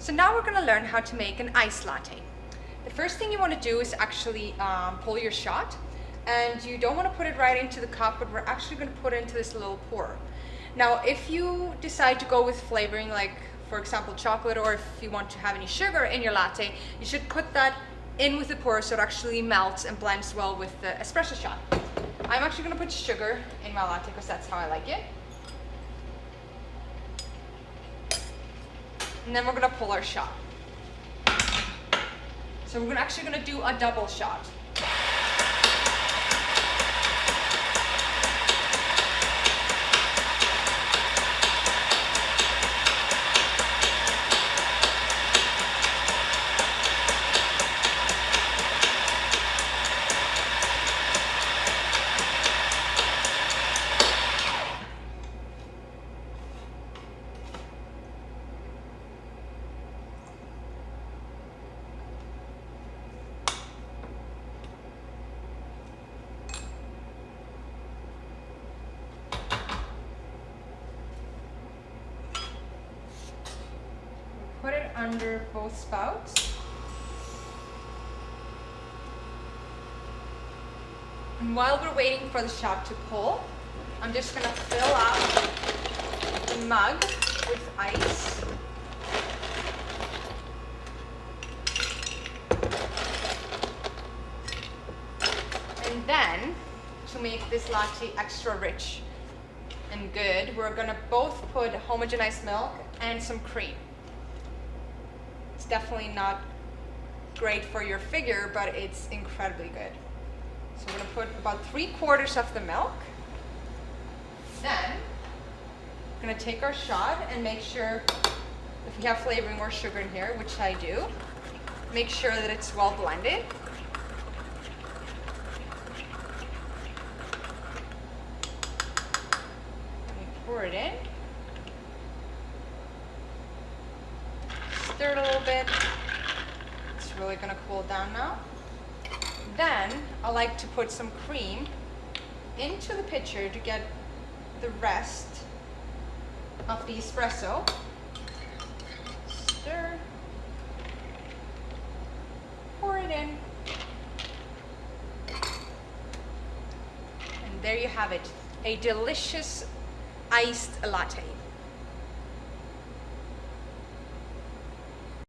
So now we're going to learn how to make an iced latte. The first thing you want to do is actually pull your shot, and you don't want to put it right into the cup, but we're actually going to put it into this little pour. Now if you decide to go with flavoring, like for example chocolate, or if you want to have any sugar in your latte, you should put that in with the pour so it actually melts and blends well with the espresso shot. I'm actually going to put sugar in my latte because that's how I like it. And then we're going to pull our shot. So we're actually going to do a double shot. Put it under both spouts. And while we're waiting for the shot to pull, I'm just going to fill up the mug with ice. And then, to make this latte extra rich and good, we're going to both put homogenized milk and some cream. It's definitely not great for your figure, but it's incredibly good. So we're going to put about 3/4 of the milk. Then we're going to take our shot and make sure, if we have flavoring or sugar in here, which I do, make sure that it's well blended. We pour it in. Stir it a little bit. It's really going to cool down now. Then I like to put some cream into the pitcher to get the rest of the espresso. Stir. Pour it in. And there you have it, a delicious iced latte.